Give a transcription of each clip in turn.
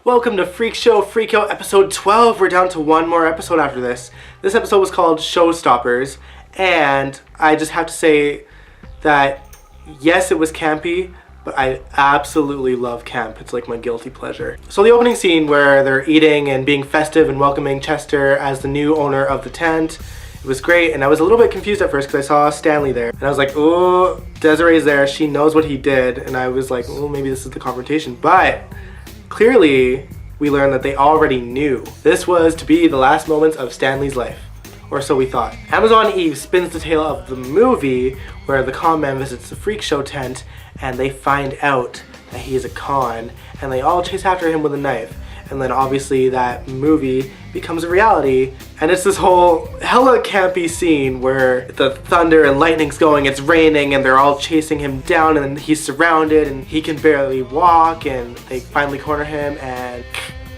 Welcome to Freak Show Freakout episode 12. We're down to one more episode after this. This episode was called Showstoppers, and I just have to say that yes, it was campy, but I absolutely love camp. It's like my guilty pleasure. So the opening scene where they're eating and being festive and welcoming Chester as the new owner of the tent, it was great, and I was a little bit confused at first because I saw Stanley there, and I was like, oh, Desiree's there, she knows what he did, and I was like, oh, maybe this is the confrontation, but clearly, we learned that they already knew. This was to be the last moments of Stanley's life, or so we thought. Amazon Eve spins the tale of the movie where the con man visits the freak show tent and they find out that he is a con and they all chase after him with a knife. And then obviously that movie becomes a reality, and it's this whole hella campy scene where the thunder and lightning's going, it's raining, and they're all chasing him down, and he's surrounded and he can barely walk, and they finally corner him and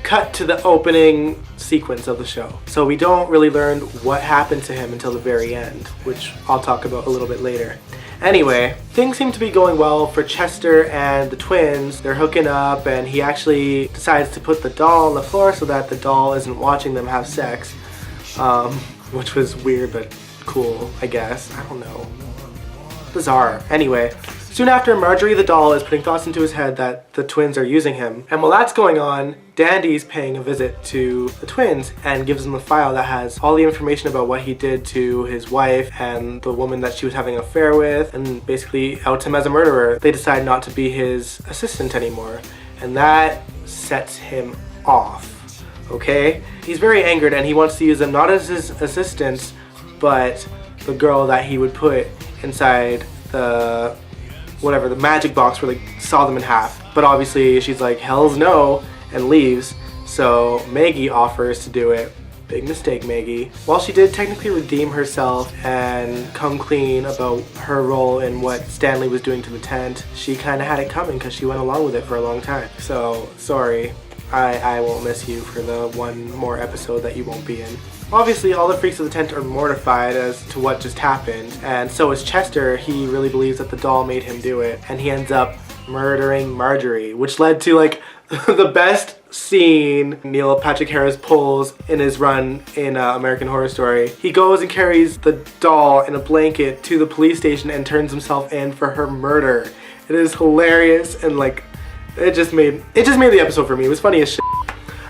cut to the opening sequence of the show. So we don't really learn what happened to him until the very end, which I'll talk about a little bit later. Anyway, things seem to be going well for Chester and the twins. They're hooking up, and he actually decides to put the doll on the floor so that the doll isn't watching them have sex, which was weird but cool, I guess. I don't know. Bizarre. Anyway, soon after, Marjorie the doll is putting thoughts into his head that the twins are using him. And while that's going on, Dandy's paying a visit to the twins and gives them the file that has all the information about what he did to his wife and the woman that she was having an affair with, and basically outs him as a murderer. They decide not to be his assistant anymore, and that sets him off, okay? He's very angered and he wants to use them not as his assistants, but the girl that he would put inside the magic box where they saw them in half. But obviously she's like, hells no, and leaves. So Maggie offers to do it. Big mistake, Maggie. While she did technically redeem herself and come clean about her role in what Stanley was doing to the tent, she kind of had it coming because she went along with it for a long time. So sorry, I won't miss you for the one more episode that you won't be in. Obviously, all the freaks of the tent are mortified as to what just happened, and so is Chester. He really believes that the doll made him do it, and he ends up murdering Marjorie, which led to like the best scene Neil Patrick Harris pulls in his run in American Horror Story. He goes and carries the doll in a blanket to the police station and turns himself in for her murder. It is hilarious, and like it just made the episode for me. It was funny as shit.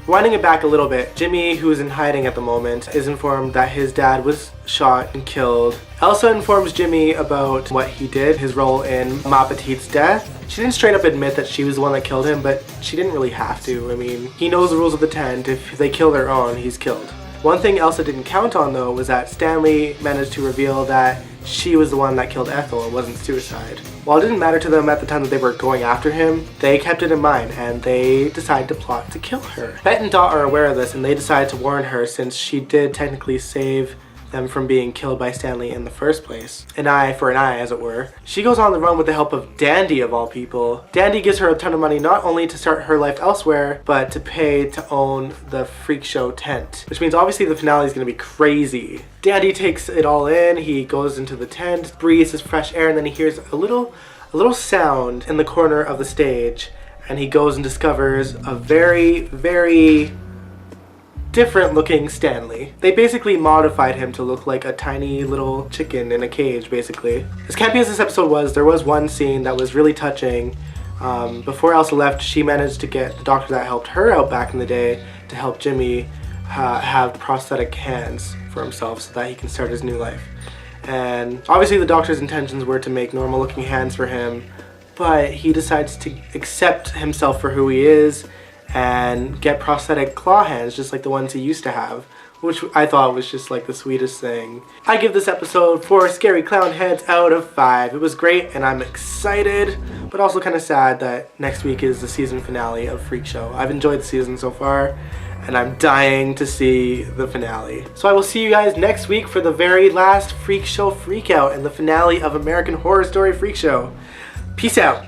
Winding it back a little bit, Jimmy, who is in hiding at the moment, is informed that his dad was shot and killed. Elsa informs Jimmy about what he did, his role in Ma Petite's death. She didn't straight up admit that she was the one that killed him, but she didn't really have to. I mean, he knows the rules of the tent. If they kill their own, he's killed. One thing Elsa didn't count on, though, was that Stanley managed to reveal that she was the one that killed Ethel. It wasn't suicide. While it didn't matter to them at the time that they were going after him, they kept it in mind and they decided to plot to kill her. Bet and Dot are aware of this and they decide to warn her since she did technically save them from being killed by Stanley in the first place. An eye for an eye, as it were. She goes on the run with the help of Dandy, of all people. Dandy gives her a ton of money not only to start her life elsewhere, but to pay to own the freak show tent. Which means obviously the finale is going to be crazy. Dandy takes it all in, he goes into the tent, breathes his fresh air, and then he hears a little sound in the corner of the stage, and he goes and discovers a very, very different looking Stanley. They basically modified him to look like a tiny little chicken in a cage, basically. As campy as this episode was, there was one scene that was really touching. Before Elsa left, she managed to get the doctor that helped her out back in the day to help Jimmy have prosthetic hands for himself so that he can start his new life. And obviously the doctor's intentions were to make normal looking hands for him, but he decides to accept himself for who he is and get prosthetic claw hands just like the ones he used to have, which I thought was just like the sweetest thing. I give this episode 4 scary clown heads out of 5. It was great and I'm excited, but also kind of sad that next week is the season finale of Freak Show. I've enjoyed the season so far and I'm dying to see the finale. So I will see you guys next week for the very last Freak Show Freakout and the finale of American Horror Story Freak Show. Peace out.